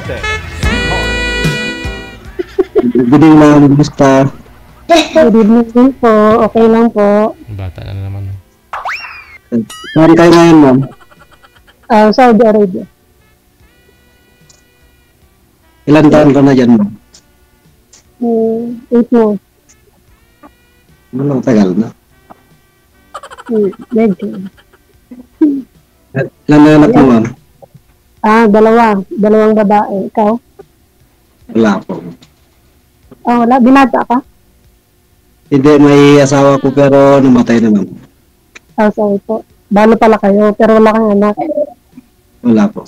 Good evening, ma'am. Kumusta? Good evening din po. Okay lang po. Bata na naman. Saan kayo ngayon, ma'am? Saudi Arabia. Ilan taon ka na dyan, ma'am? 8 months. Ano, tagal na. Medyo. Ilan na anak mo, ma'am? Dalawang babae. Ikaw? Wala po. Wala. Binata ka? Hindi, may asawa ko pero namatay na, ma'am. Sorry po. Balo pala kayo, pero wala kang anak. Wala po.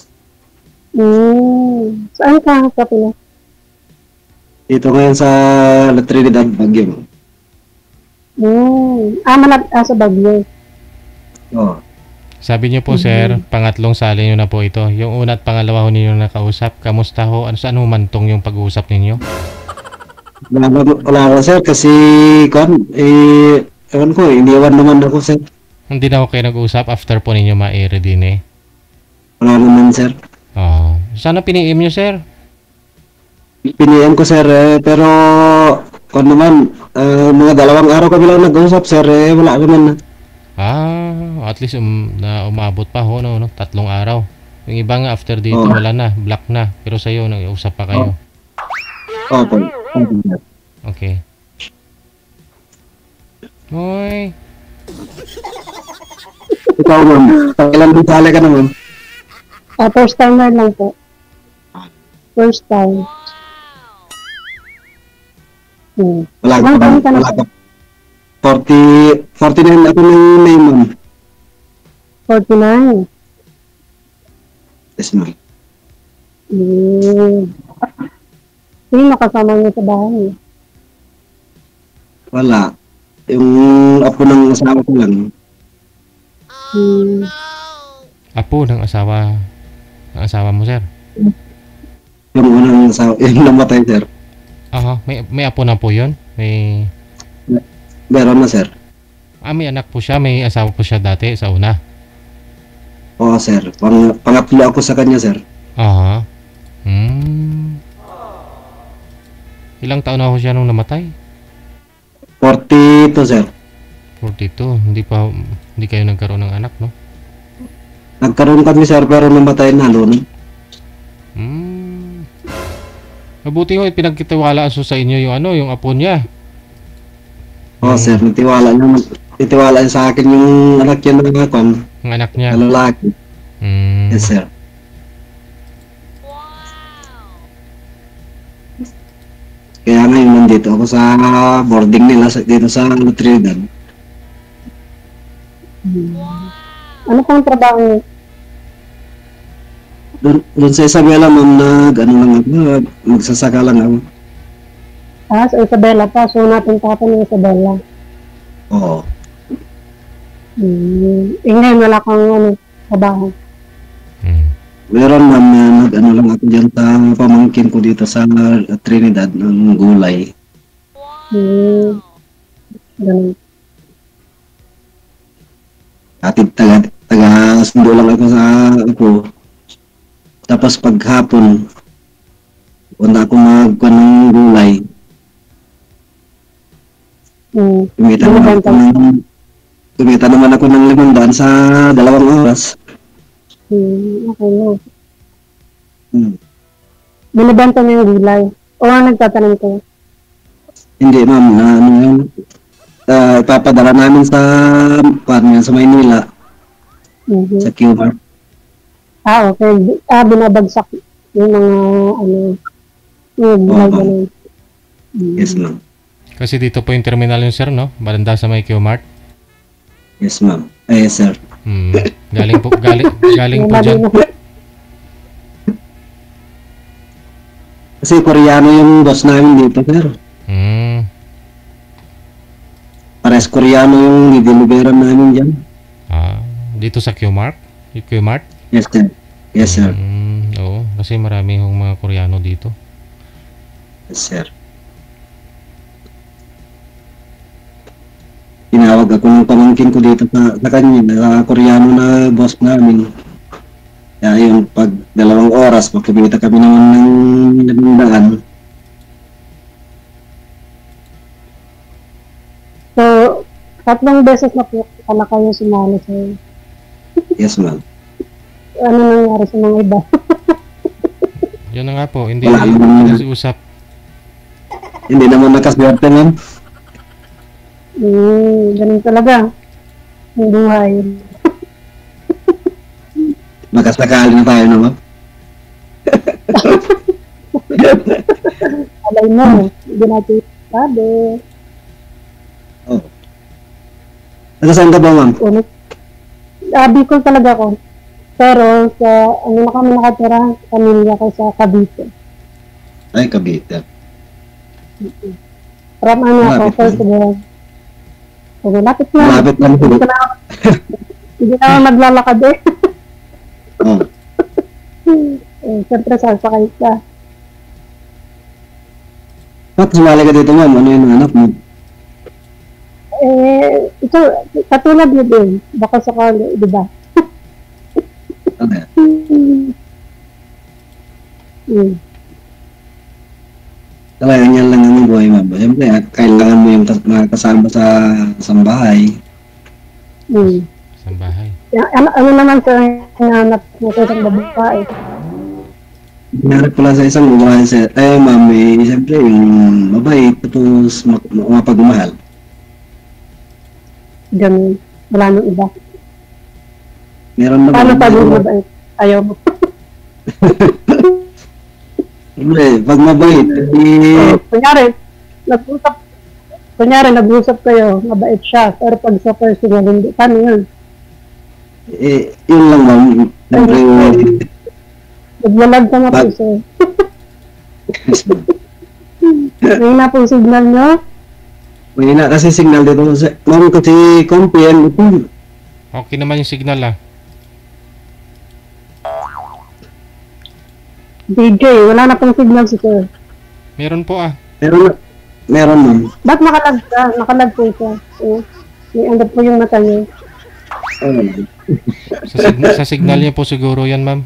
Saan ka sa Pinas? Dito ngayon sa Trinidad, Baguio. Sa Baguio. Oo. Sabi niyo po, sir, pangatlong sali niyo na po ito. Yung una at pangalawa ho ninyo nakausap. Kamusta ho? Saan humantong yung pag-uusap ninyo? Wala ko, sir, kasi ewan ko, iniwan naman ako, sir. Hindi na ho kayo nag-uusap after po ninyo ma-air din eh. Wala naman, sir. Sana piniim niyo, sir. Piniyam ko, sir, pero naman, mga 2 araw kami lang nag-usap, sir, wala naman na. At least na umabot pa ho, no? 3 araw. Yung iba nga after dito, wala na, block na. Pero sa'yo, nag-usap pa kayo. Opo. Okay. Hoy. Ikaw, ma'am, ilan din sali ka naman? First timer lang po. First time. Wala ka, Ilang taon ka na, wala ka. 49 ako ng May, ma'am. 49. Yes, ma'am. Sino kasama niyo sa bahay? Wala. Yung apo ng asawa ko lang. Apo ng asawa mo, sir? Yung unang asawa, yung namatay, sir. May apo na po yun? Meron na, sir. May anak po siya, may asawa po siya dati sa una? Oo, sir. Pangatlo ako sa kanya, sir. Ilang taon na ho siya nung namatay? 42, sir. 42. Hindi kayo nagkaroon ng anak, no? Nagkaroon kami, sir, pero namatay na noon. Mabuti ho, pinagkitiwalaan sa inyo yung apo niya. Oo, sir. Nitiwala niya sa akin yung anak niya na Ang anak niya? na lalaki. Yes, sir. Kaya ngayon nandito ako sa boarding nila dito sa Trinidad. Ano pang trabaho niyo? Doon sa Isabela, ma'am, magsasaka lang ako. Sa Isabela pa. So, napunta ng Isabela. Oo. Ngayon, wala kang trabaho. Meron, ma'am, na lang ako dyan sa pamangkin ko dito sa Trinidad ng gulay. Ganun. Atid taga sundo lang ako sa Tapos paghapon, punta ako magkuhan ng gulay. Kumita naman ako ng 500 sa 2 oras. Okay na. Binibenta niyo yung gulay? O nagtatanim kayo? Hindi, ma'am. Ipapadala namin sa Maynila. Sa Q-Mart. Okay. Binabagsak yung mga yung gulay ganun. Yes, ma'am. Kasi dito po yung terminal yung sir, no? Banda sa may Q-Mart. Yes, ma'am. Yes, sir. Galing po dyan. Kasi Koreano yung boss namin dito, sir. Pares Koreano yung nideliveran namin dyan. Dito sa Q-Mart? Q-Mart? Yes, sir. Yes, sir. Oo, kasi marami yung mga Koreano dito. Yes, sir. Tinawag ako ng pamangkin ko dito sa kanya, Koreano na boss namin. Kaya yun, pag 2 oras, magkabita kami naman ng daan. So, 3 beses na po pala kayo sumali sa'yo. Yes, ma'am. Ano nangyari sa mga iba? Yun na nga po, hindi Wala naman. nag-usap. Hindi naman nakaswerte, ma'am. Ganun talaga. Ang buhay. Makasakali na tayo, no, ma'am. Alay mo, hindi natin sabi. Oh. Nasaan ka ba, ma'am? Ulit. Bicol talaga ako. Pero sa ano na kami nakatira, pamilya ko sa Cavite. Ay, Cavite. From ano ako, Malapit first of all. So, malapit na. Malapit lang po. Hindi na ako naglalakad eh. Oh. Siyempre, sasakay ka. Ba't sumali ka dito, ma'am? Ano yung anak mo? Ito, katulad mo din. Baka sakali, di ba? Okay. Talagang yan lang ang buhay, ma'am. Siyempre, kailangan mo yung kasama sa sambahay. Sa bahay. Ano naman sa hinanap mo sa isang babae? Hinarap ko lang sa isang babae, ma'am, siyempre, yung mabait, tapos mapagmahal. Ganun. Wala nang iba. Meron na Paano pag mabait? Ayaw mo. Siyempre, pag mabait, Kunyari, nag-usap kayo, mabait siya, pero pag sa personal, hindi. Paano yun? Yun lang, ma'am. Siyempre, Naglalag ka nga po siya. May na po signal nyo? may na kasi signal dito. Ma'am, kasi kumpiyan ito. Okay naman yung signal ah. DJ, wala na pong signal si sir. Meron po ah. Meron, ma'am. Ba't nakalag ka? Nakalag po siya. May andap po yung mata niya. Sa signal niyo po siguro yan, ma'am.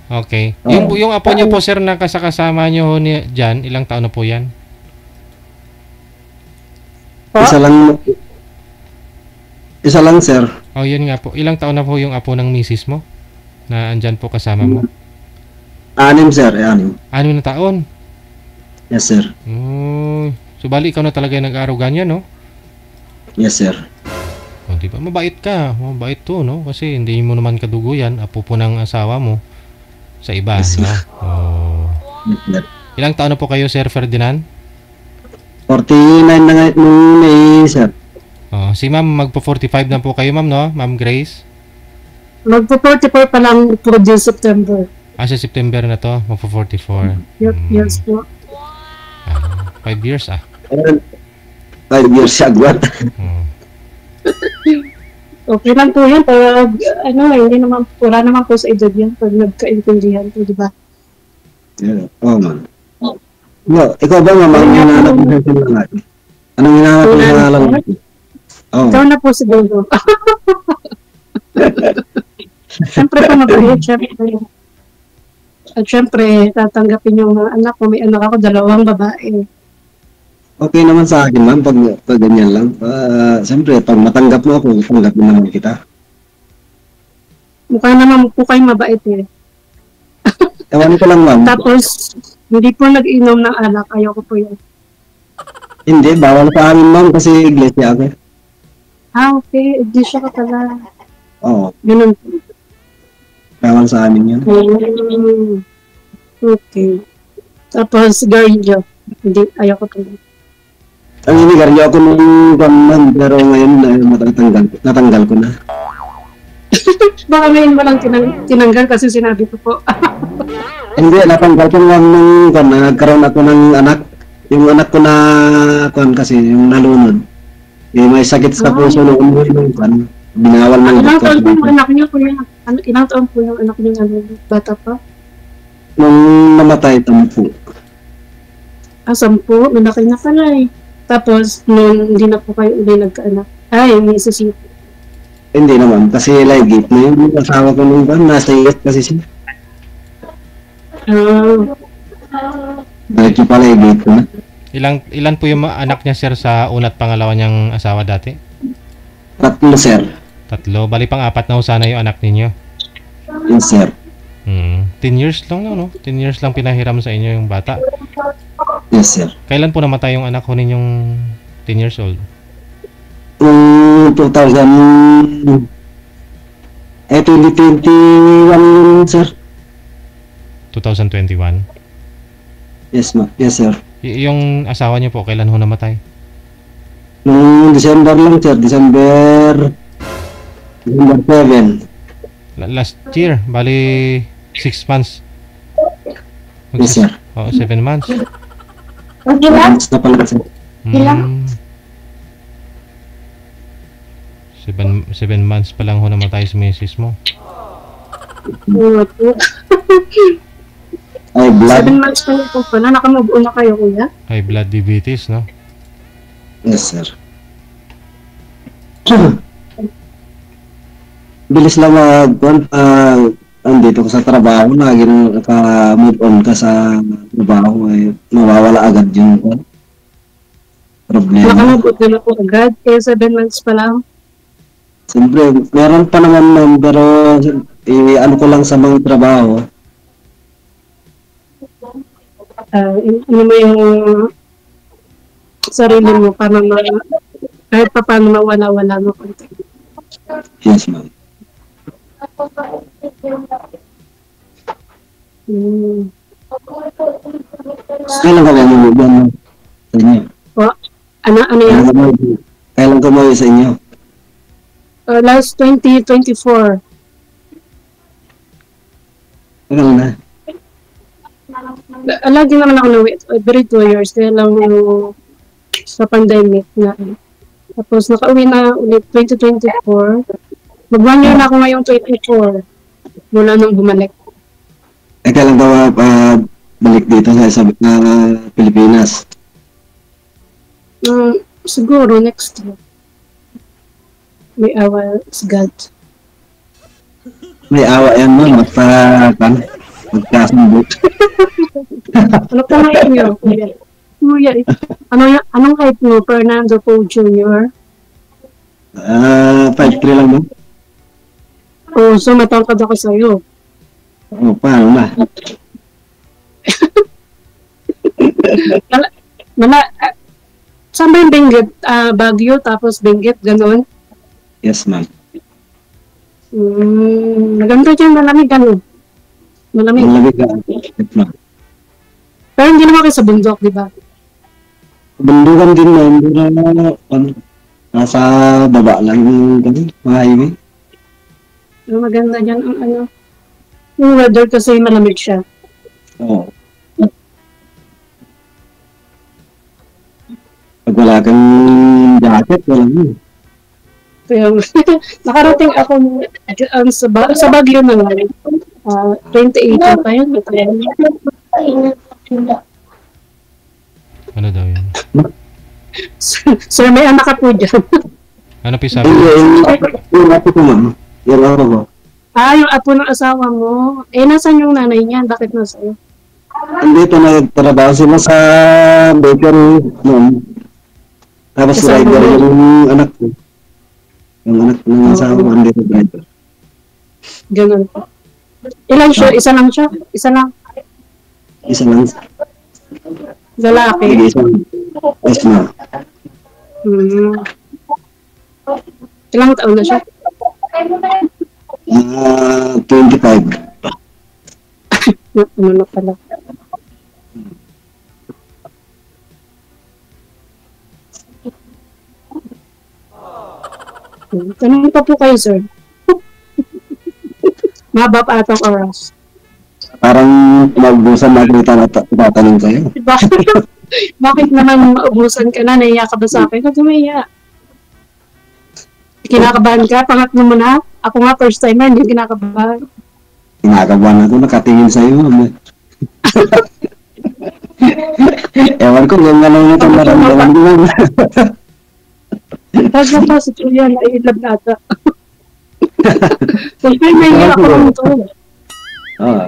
Okay. Yung apo niyo po, sir, na kasama niyo ho dyan, ilang taon na po yan? Isa lang, sir. Oh, yun nga po. Ilang taon na po yung apo ng misis mo? Na andyan po kasama mo? 6, sir. 6. 6 na taon? Yes, sir. So, bali ikaw na talaga yung nag-aaral ganyan, no? Yes, sir. Oh, di ba? Mabait ka. Mabait to, no? Kasi hindi mo naman kadugo yan. Apo po ng asawa mo sa iba, Yes, no? Oh. Yes, sir. Ilang taon na po kayo, Sir Ferdinand? 49 na nga nung May, sir. Oh, si ma'am, magpo-45 na po kayo, ma'am, no? Ma'am Grace? Magpo-44 pa lang po din September. Sa September na to, magpo-44. Yes po. 5 years, 5 years agwat. Oh. Okay lang po yan. Pero hindi naman, wala naman po sa edad yan pag nagkaintindihan po, di ba? Oo, ma'am. No, ikaw ba, ma'am, ang hinahanap mo sa lang? Anong hinahanap mo sa lang? Oo. Ikaw na po siguro. Siyempre po mabait, siyempre. At siyempre, tatanggapin yung mga anak ko. May anak ako, 2 babae. Okay naman sa akin, ma'am, pag ganyan lang. Siyempre, pag matanggap mo ako, tanggapin naman kita. Mukha naman po kayo mabait eh. Ewan ko lang, ma'am. Tapos, hindi po nag-inom ng alak. Ayoko po yun. Hindi, bawal sa amin, ma'am, kasi iglesia ako. Okay. Hindi siya ka pala. Oo, Ganun po. bawal sa amin yun. Okay. Tapos, Garillo. Hindi, ayoko po yun. Ang inigaryo ako nung ma'am, pero ngayon natanggal ko na. Baka ngayon mo lang tinanggal kasi sinabi ko po. Hindi, natanggal ko lang nung nagkaroon ako ng anak. Yung anak ko na kasi, yung nalunod. May sakit sa puso nung umuwi nung binawal ng Ilang doktor. taon po yung anak niyo po yan? Ilang taon po yung anak niyo bata pa? Nung namatay, 10. 10. Malaki na pala eh. Tapos, nung hindi na po kayo uli nagkaanak. Ay, may isisip. Hindi naman, kasi ligate na yung asawa ko nung kan, nasa US kasi siya. Balik yung pala ligate ko na. Ilan po yung anak niya, sir, sa una't pangalawa niyang asawa dati? 3, sir. 3. Bali pang 4 na ho sana yung anak ninyo. Yes, sir. 10 years lang, no? 10 years lang pinahiram sa inyo yung bata. Yes, sir. Kailan po namatay yung anak ko ninyong 10 years old? 2021 yun, sir. 2021. Yes, yes, sir. Yung asawa niyo po, kailan ho namatay? Noong December lang, sir. December 7. Last year, bali 6 months. Yes, sir. 7 months. Months na pala, sir. 7 months pa lang ho namatay si misis mo. Ay, blood. 7 months pa rin po pala. Nakamove on na kayo, kuya? High blood diabetes, no? Yes, sir. Bilis lang andito ka sa trabaho, lagi nang naka-move on ka sa trabaho, eh, mawawala agad yung problema. Nakamove on na po agad. Kaya 7 months pa lang. Siyempre, meron pa naman nun, pero ano ko lang sa mga trabaho. Ano mo yung sarili mo para kahit pa paano mawala-wala mo konti. Yes, ma'am. Kailan ka ba move on sa inyo? Ano yan? Kailan ka move sa inyo? Last 2024. Kailan na? Lagi naman ako na-wait. Every 2 years. Kaya lang yung sa pandemic na. Tapos nakauwi na ulit 2024. Mag-1 year na ako ngayong 24. Mula nung bumalik. Kailan ka balik dito sa Pilipinas? Siguro next year. May awa is God. May awa yan, ma'am. Magkasumbot. Ano po nga inyo? Kuya, anong height mo? Fernando Poe Jr.? 5'3 lang, ma'am. Oh, so matangkad ako sa'yo. Paano na? Saan ba yung Benguet? Baguio, tapos Benguet, gano'n? Yes, ma'am. Maganda dyan, malamig ano? Malamig. Malamig ka. Yes, ma'am. Pero hindi naman kayo sa bundok, di ba? Bundukan din, ma'am. Nasa baba lang yung mga highway. Maganda dyan ang ano. Yung weather kasi malamig siya. Oo. Pag wala kang jacket, wala mo. Kaya nakarating ako sa Baguio na lang. 2018 pa yun. Ano daw yun? Sir, may anak ka po dyan. Ano po sabi? Yung apo ko, ma'am. Yung apo ko. Yung apo ng asawa mo. Nasaan yung nanay niya? Bakit nasa'yo? Andito nagtrabaho sila sa bakery, ma'am. Tapos rider yung anak ko. Yung anak ng asawa ko, andito rider. Ganun po. Ilan siya? Isa lang siya? Isa lang? Isa lang. Lalaki? Isa lang. Yes, ma'am. Ilang taon na siya? 25. Ano na pala? Tanong pa po kayo, sir. Mahaba pa atang oras. Parang mag-usan makita na tatanong kayo. Bakit naman maubusan ka na? Naiya ka ba sa akin? Huwag umiya. Kinakabahan ka? Pangatlo mo na? Ako nga, first time na, hindi kinakabahan. Kinakabahan ako, nakatingin sa'yo. Ewan ko, kung ano nito maramdaman ko. Tapos na pa, si Julia, nailab na ata. Siyempre, may hirap ako nito. Oo.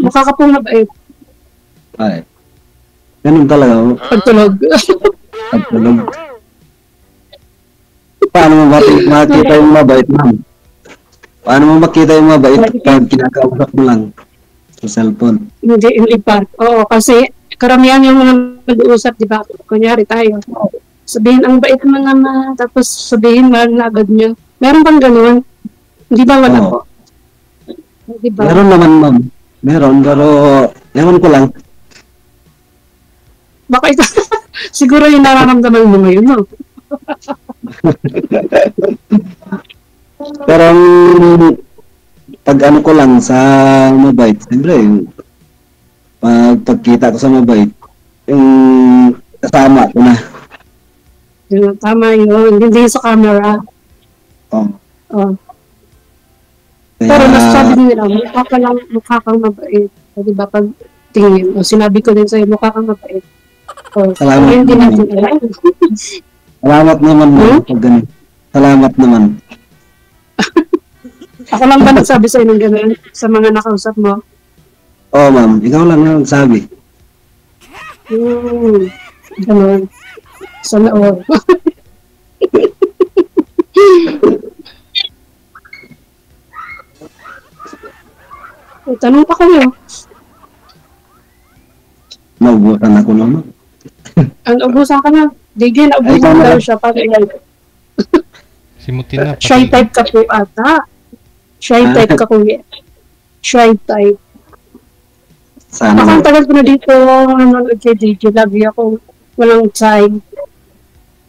Mukha ka pong mabait. Ay. Ganun talaga. Oh. Pagtulog. Pagtulog. Paano mo makita yung mabait, ma'am? Paano mo makita yung mabait pag kinakausap mo lang sa cellphone? Hindi, yung iba. Oo, kasi karamihan yung mga nag-uusap, di ba? Kunyari tayo. Sabihin, ang bait mo naman, tapos sabihin, mahal na agad nyo. Meron bang ganun? Hindi ba wala Oo. po? Di ba? Meron naman, ma'am. Meron, pero ewan ko lang. Baka ito, siguro yung nararamdaman mo ngayon, no? Pero ang pag ano ko lang sa mabait, siyempre, pagkita ko sa mabait, yung kasama ko na. Yun, tama yun. Hindi sa camera. Oh. Oh. Kaya, Pero nasasabi nila, mukha kang mabait. O, di ba, pag tingin, o, sinabi ko din sa'yo, mukha kang mabait. O, Salamat pero hindi naman. natin alam. salamat naman, ma'am. Pag ganun. Salamat naman. Ako lang ba nagsabi sa'yo ng gano'n sa mga nakausap mo? Oo, ma'am. Ikaw lang ang sabi. Gano'n. Sana all. Tanong pa kayo. Naubusan ako naman. Ang ubusan ka na. Digin, Ay, ubusan tama daw na. siya. Simutin na. Shy type ka po ata. Shy type ka kuya. Shy type. Sana. Ako ang tagal ko na dito, nanonood kay DJ. Lagi ako walang time.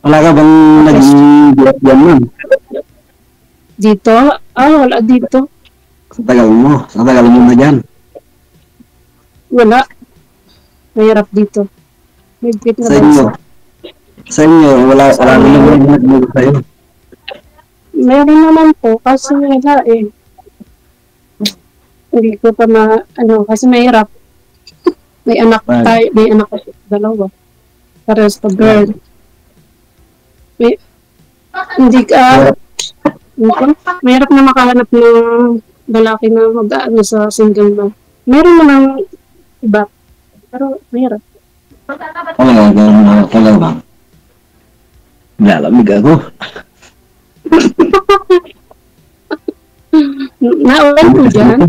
Wala ka bang naging buhat dyan, ma'am? Dito? Wala dito. Sa tagal mo. Sa tagal mo na dyan. Wala. Mahirap dito. May bit na Sa inyo. bansa. Sa inyo, wala naman nagmulog sa'yo. Meron naman po, kasi wala eh. Hindi ko pa kasi mahirap. May anak Right. tayo, may anak ako, dalawa. Parehas pa girl. Hindi ka, mahirap na makahanap ng lalaki na mag-aano sa single na. Meron naman iba, pero mahirap. Talaga ba? Lalamig ako. Naulan po dyan.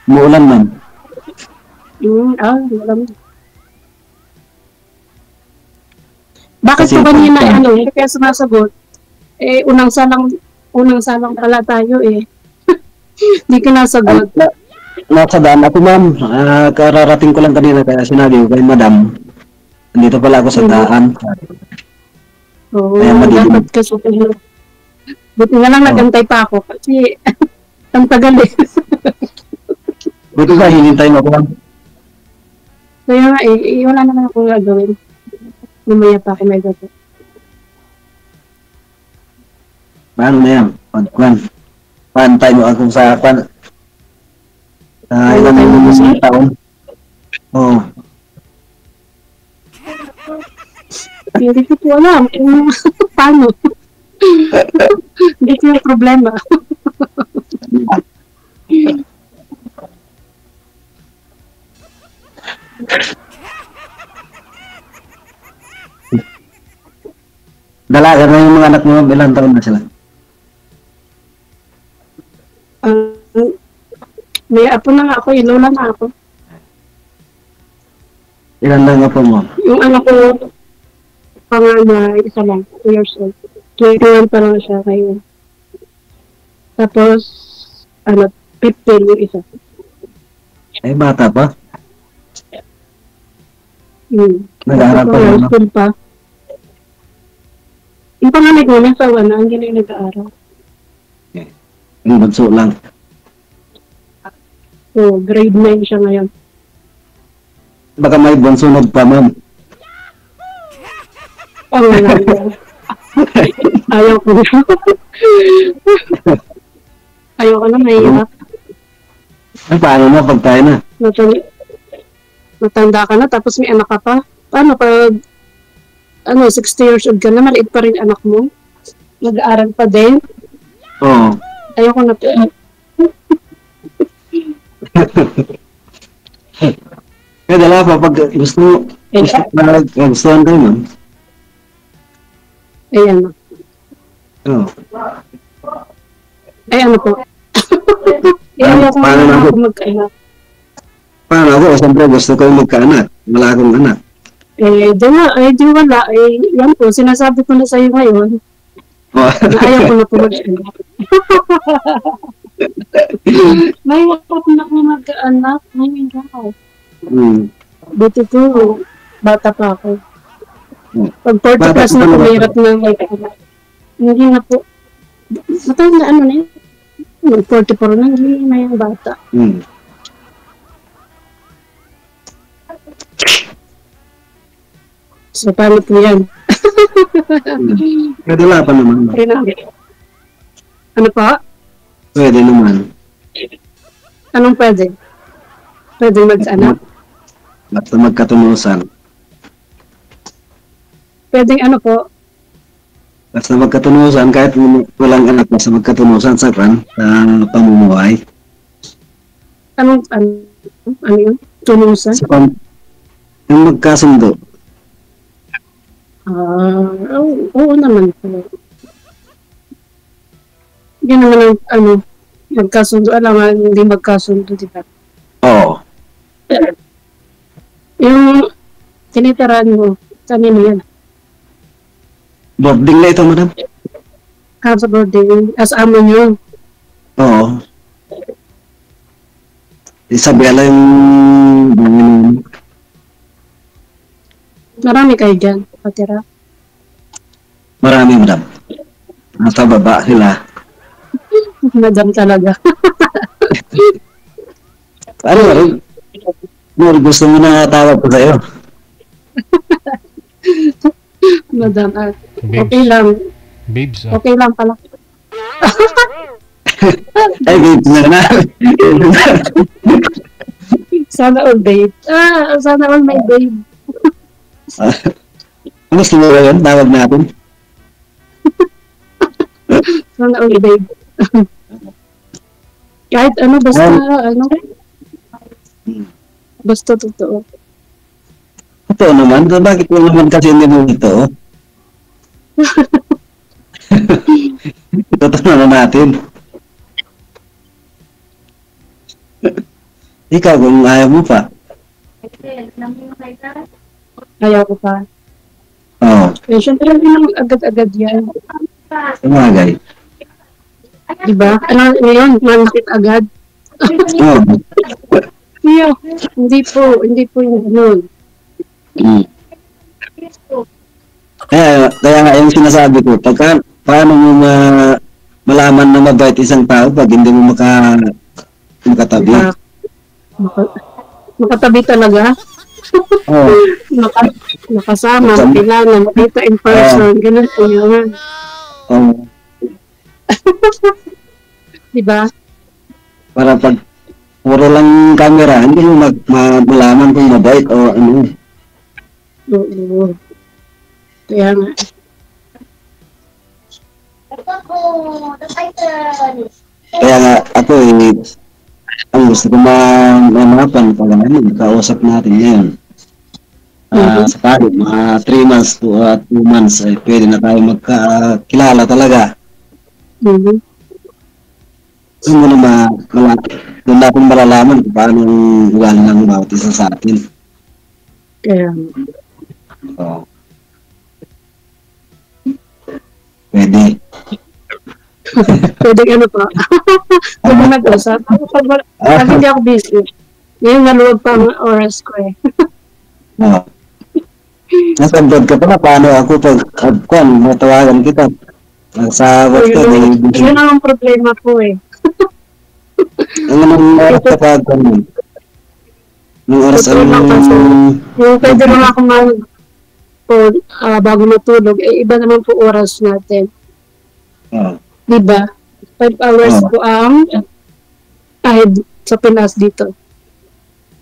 Muulan, ma'am. Alam. Bakit Kasi pa ba niya na pagka- hindi kaya sumasagot? Unang salang pala tayo eh. Hindi ka nasagot. Nasa daan ako, ma'am. Kararating ko lang kanina kaya sinabi ko kay madam. Nandito pala ako sa daan. Oo, Kaya madilim. dapat kasi. Buti na lang nagantay pa ako kasi ang tagal eh. Buti ba, hinintay mo ako, ma'am? Kaya nga wala naman akong gagawin. Mamaya pa ako may gagawin. Paano na yan? Pantay mo ako sa kwan. Ilang taon. Oo. Hindi ko po alam kung paano. Hindi ko yung problema. Dalaga na yung mga anak mo, ma'am. Ilang taon na sila? May apo na nga ako, ilola na ako. Ilan lang ako, ma'am? Yung anak ko, panganay, isa lang, 2 years old. 21 pa lang siya ngayon. Tapos, 15 yung isa. Ay, bata pa. Nag-aaral pa Tapos, yun, no? school pa. Yung panganay ko, nasa na, hindi na yung nag-aaral. Yung bunso lang. So, grade 9 siya ngayon. Baka may bunsunod pa, ma'am. Panganay ko. Ayaw ko na. Ayaw ko na, mahirap. Ay, paano na pag tayo na? Matanda ka na, tapos may anak ka pa. Paano pag 60 years old ka na, maliit pa rin anak mo? Nag-aaral pa din. Oo. Ayoko na po. Kaya dala pa, pag gusto na gustuhan kayo, ma'am. Ayan na. Oo. Ay, ano po? Ayoko Paano na na ako po? magkaanak. Paano ako? Siyempre gusto ko magkaanak. Wala akong anak. Di wala. Yan po, sinasabi ko na sa'yo ngayon, Oh. na ayaw ko na po mag-anak. May wakap na ako mag-anak. Ay, my God. Buti po, bata pa ako. Pag 40 Bata plus pa na naman. pumirap na may anak. Hindi na po. Matawag na ano na yun? 44 na, hindi na yung bata. So, paano po yan? Pwede wala pa naman. Ano pa? Pwede naman. Anong pwede? Pwede mag-anak? Basta magkatunusan. Pwedeng ano po? Basta magkatunusan, kahit walang anak, basta magkatunusan sa pamumuhay. Ano yun? Tunusan? Yung magkasundo. Oo naman po. Hindi naman ang magkasundo. Alam nga, hindi magkasundo, di ba? Oo. Yung tinitirahan mo, kanino yan? Boarding na ito, madam. Sa boarding, as amo nyo. Oo. Isabela yung Marami kayo dyan, patira. marami, madam. Nasa baba sila. Madam talaga. Ano rin? Gusto mo na tawag ko sa'yo. Madam, Babes. okay lang. Babes, Okay lang pala. Ay, babe, na. Sana all babe. Sana all my babe. Gusto mo ba yun? Tawag natin. Sana all babe. Kahit ano, basta basta totoo. Totoo naman. Bakit mo naman kasi hindi mo ito? Totoo na natin. Ikaw, kung ayaw mo pa. Ayaw ko pa. Oo. Syempre, hindi naman agad-agad yan. Umagay. Diba? Ano yun? Manakit agad. Oo. Hindi po yung ganun. Kaya nga yung sinasabi ko, paano mo malaman na mabait isang tao pag hindi mo makatabi? Makatabi talaga. Oo. Nakasama, kailangan, makita in person, ganun po yun. Oo. Diba? Para pag puro lang camera, hindi mo malaman kung mabait o ano. Oo. Kaya nga. Kaya nga ako ang gusto ko mamapan pag kausap natin ngayon. Sa pari, mga 3 months to 2 months ay pwede na tayo magkakilala talaga. Doon mo na doon natin malalaman kung paano yung ugali ng bawat isa sa atin. Kaya Oo. Pwede. pwede ano pa. Pwede mag-usap. Pag hindi ako busy. Ngayon naluwag pa ang oras ko eh. Oo. Nasa abroad ka pala, paano ako pag matawagan kita? Sa WhatsApp, Yun ang problema ko eh. ano naman oras ka pag nung oras Yung pwede lang ako bago matulog, iba naman po oras natin. Oo. Diba? 5 hours po ang sa Pinas dito.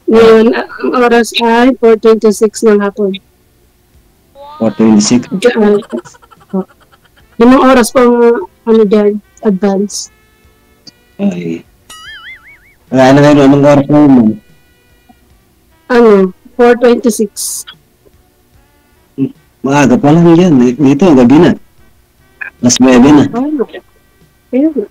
Ngayon, ang oras ay 4:26 ng hapon. 4:26. Limang oras pang ano dyan, advance. Ay. Ano ngayon, anong oras na yun? Ano, 4:26. Maaga pa lang yan. Dito, gabi na. Alas 9 na. Ano? Ayun.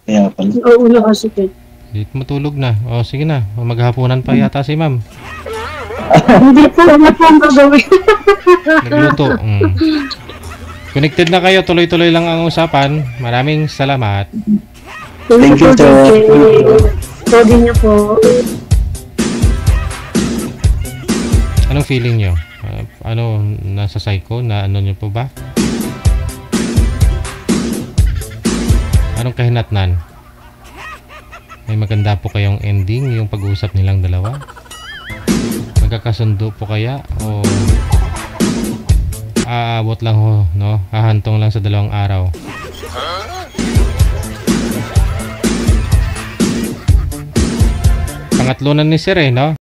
Kaya pala. Nauuna kasi kayo. Dito matulog na. O, sige na. O, maghapunan pa yata si ma'am. Hindi po, ano po ang gagawin? Nagluto. Connected na kayo. Tuloy-tuloy lang ang usapan. Maraming salamat. Thank you, sir. Pogi niyo po. Anong feeling nyo? Ano, nasa psycho? Na ano nyo po ba? Anong kahinatnan? May maganda po kayong ending, yung pag-uusap nilang dalawa? Magkakasundo po kaya? O aabot lang ho, no? Hahantong lang sa 2 araw? Pangatlo na ni Sir no?